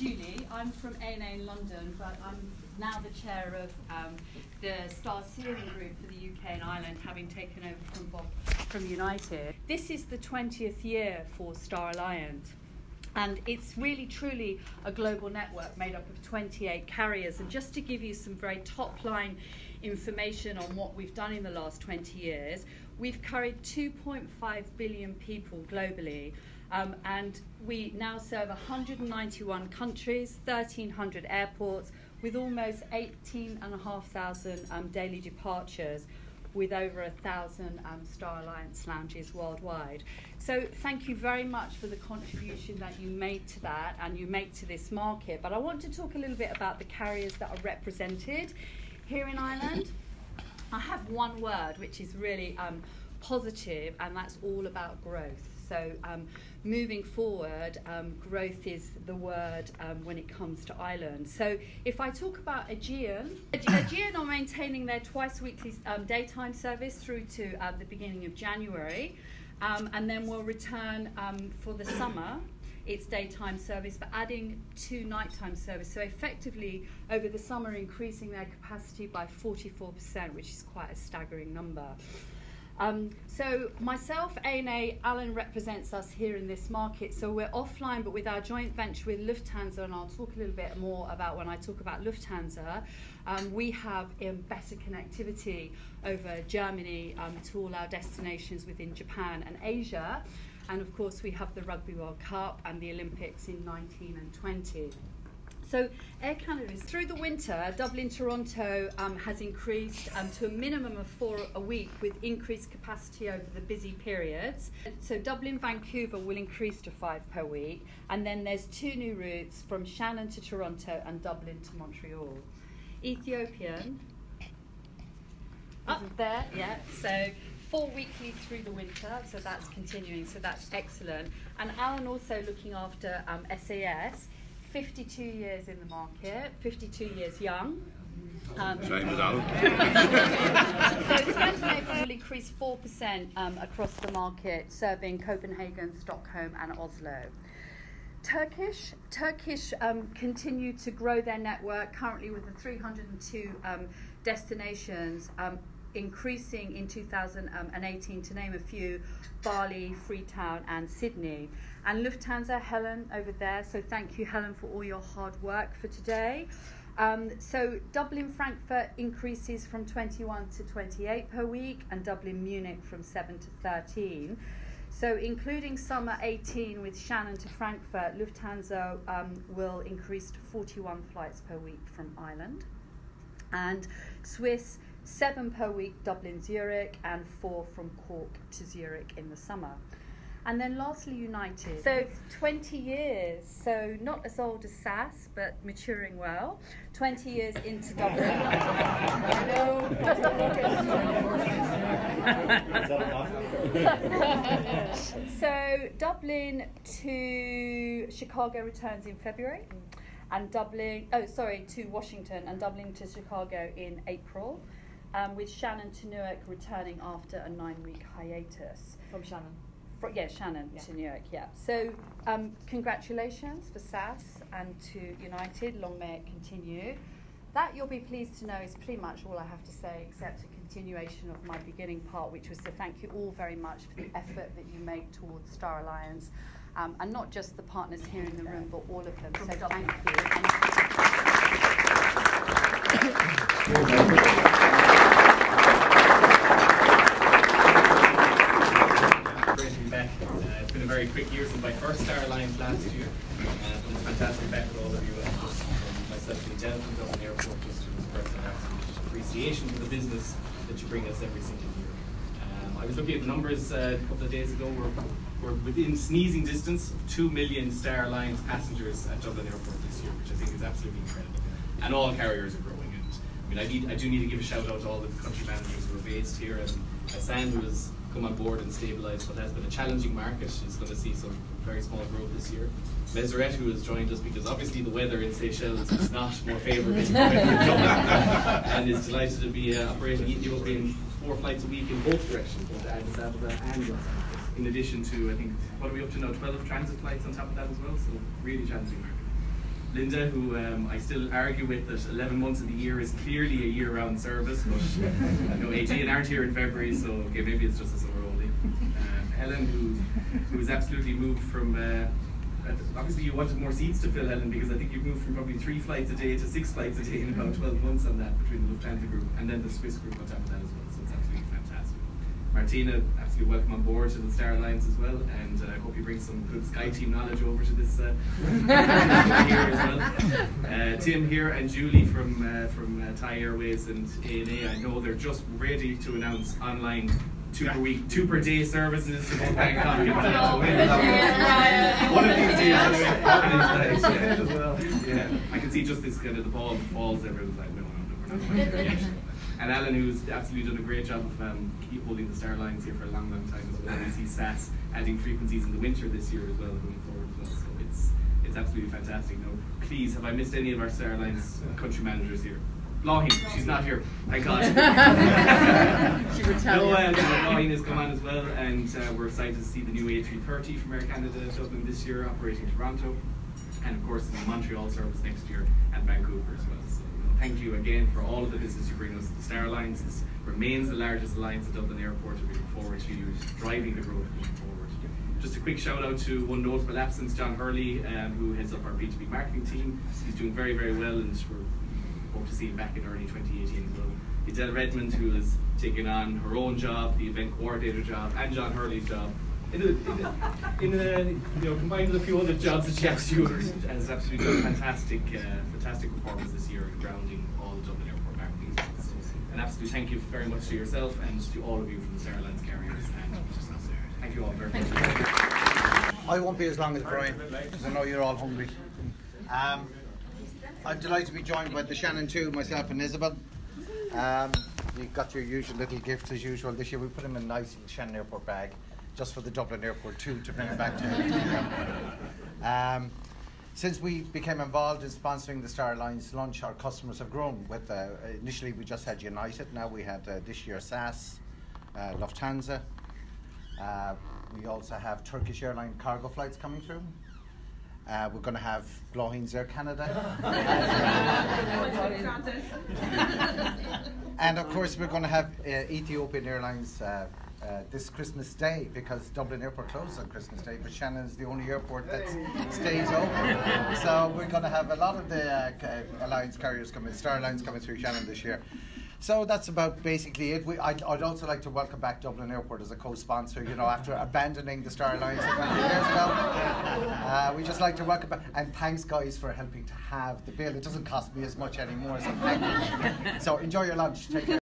Julie. I'm from ANA in London, but I'm now the chair of the Star Steering Group for the UK and Ireland, having taken over from Bob from United. This is the 20th year for Star Alliance. And it's really, truly a global network made up of 28 carriers. And just to give you some very top-line information on what we've done in the last 20 years, we've carried 2.5 billion people globally. And we now serve 191 countries, 1,300 airports, with almost 18,500 daily departures, with over 1,000 Star Alliance lounges worldwide. So thank you very much for the contribution that you made to that and you make to this market. But I want to talk a little bit about the carriers that are represented here in Ireland. I have one word which is really positive, and that's all about growth. So moving forward, growth is the word when it comes to Ireland. So if I talk about Eoghan are maintaining their twice weekly daytime service through to the beginning of January, and then we'll return for the summer its daytime service, but adding 2 nighttime service. So effectively, over the summer, increasing their capacity by 44%, which is quite a staggering number. So myself, ANA, Alan represents us here in this market. So we're offline, but with our joint venture with Lufthansa, and I'll talk a little bit more about when I talk about Lufthansa, we have better connectivity over Germany to all our destinations within Japan and Asia. And of course, we have the Rugby World Cup and the Olympics in 19 and 20. So Air Canada is through the winter. Dublin-Toronto has increased to a minimum of 4 a week, with increased capacity over the busy periods. So Dublin-Vancouver will increase to 5 per week, and then there's 2 new routes from Shannon to Toronto and Dublin to Montreal. Ethiopian, isn't there? Yeah. So 4 weekly through the winter, so that's continuing. So that's excellent. And Alan also looking after SAS. 52 years in the market, 52 years young. Same as Alan. So Scandinavia will increase 4% across the market, serving Copenhagen, Stockholm and Oslo. Turkish continue to grow their network, currently with the 302 destinations, increasing in 2018, to name a few: Bali, Freetown and Sydney. And Lufthansa, Helen over there, so thank you, Helen, for all your hard work for today. So Dublin Frankfurt increases from 21 to 28 per week, and Dublin Munich from 7 to 13. So including summer 18 with Shannon to Frankfurt, Lufthansa will increase to 41 flights per week from Ireland. And Swiss, 7 per week, Dublin Zurich, and 4 from Cork to Zurich in the summer. And then lastly, United. So 20 years, so not as old as SAS, but maturing well. 20 years into Dublin. So Dublin to Chicago returns in February, and to Washington, and Dublin to Chicago in April. With Shannon to Newark returning after a 9-week hiatus. From Shannon. Shannon to Newark, yeah. So congratulations for SAS and to United, long may it continue. That, you'll be pleased to know, is pretty much all I have to say, except a continuation of my beginning part, which was to thank you all very much for the effort that you make towards Star Alliance, and not just the partners here in the room, but all of them. So thank you. It's been a very quick year since my first Star Alliance last year. It's been fantastic back with all of you, and just from myself and Declan Power of Airport, just to express an absolute appreciation for the business that you bring us every single year. I was looking at the numbers a couple of days ago. We're within sneezing distance of 2 million Star Alliance passengers at Dublin Airport this year, which I think is absolutely incredible. And all carriers are growing. And I mean, I do need to give a shout out to all the country managers who are based here, and Hassan, who has come on board and stabilised what has been a challenging market, is going to see some very small growth this year. Meseret, who has joined us because obviously the weather in Seychelles is not more favourable and is delighted to be operating Ethiopian 4 flights a week in both directions, both to Addis Ababa and Los Angeles. In addition to, I think, what are we up to now, 12 transit flights on top of that as well, so really challenging market. Linda, who I still argue with that 11 months of the year is clearly a year-round service, but I know AJ aren't here in February, so okay, maybe it's just a summer only. Helen, who's absolutely moved from, obviously you wanted more seats to fill, Helen, because I think you've moved from probably 3 flights a day to 6 flights a day in about 12 months on that, between the Lufthansa group and then the Swiss group on top of that as well, so it's absolutely fantastic. Martina, absolutely welcome on board to the Star Alliance as well, and I hope you bring some good Sky Team knowledge over to this here as well. Tim here and Julie from Thai Airways and ANA, I know they're just ready to announce online 2 per day services to both Bangkok and one of these days as well. Yeah, I can see just this kind of the ball falls, everyone's like, no, we're not going there yet. And Alan, who's absolutely done a great job of keep holding the Star Lines here for a long time as well. We see SAS adding frequencies in the winter this year as well, going forward as well. So it's absolutely fantastic. No, please, have I missed any of our Star Lines country managers here? Loughin, she's not here. Thank God. She would tell you. Loughin has come on as well, and we're excited to see the new A330 from Air Canada Dublin this year operating Toronto, and of course the Montreal service next year and Vancouver as well. So, thank you again for all of the business you bring us. The Star Alliance remains the largest alliance at Dublin Airport, and we look forward to you driving the growth going forward. Just a quick shout out to one notable absence, John Hurley, who heads up our B2B marketing team. He's doing very, very well, and we hope to see him back in early 2018 as well. Adele Redmond, who has taken on her own job, the event coordinator job, and John Hurley's job, combined with a few other jobs that she has to do, has absolutely done fantastic performance this year in grounding all the Dublin Airport marketing. So, an absolute thank you very much to yourself and to all of you from the Star Alliance carriers. And thank you all very much. I won't be as long as Brian, because I know you're all hungry. I'm delighted to be joined by the Shannon too, myself and Isabel. You got your usual little gifts as usual. This year we put them in a nice Shannon Airport bag, just for the Dublin Airport too, to bring it back to since we became involved in sponsoring the Star Alliance launch, our customers have grown. With initially we just had United, now we had this year SAS, Lufthansa. We also have Turkish Airline cargo flights coming through. We're going to have Loughin's Air Canada. And of course we're going to have Ethiopian Airlines this Christmas Day, because Dublin Airport closes on Christmas Day, but Shannon is the only airport that stays open. So we're going to have a lot of the alliance carriers coming, Star Alliance coming through Shannon this year. So that's about basically it. I'd also like to welcome back Dublin Airport as a co-sponsor, after abandoning the Star Alliance a couple of years ago. We just like to welcome back, and thanks guys for helping to have the bill. It doesn't cost me as much anymore, so thank you. So enjoy your lunch, take care.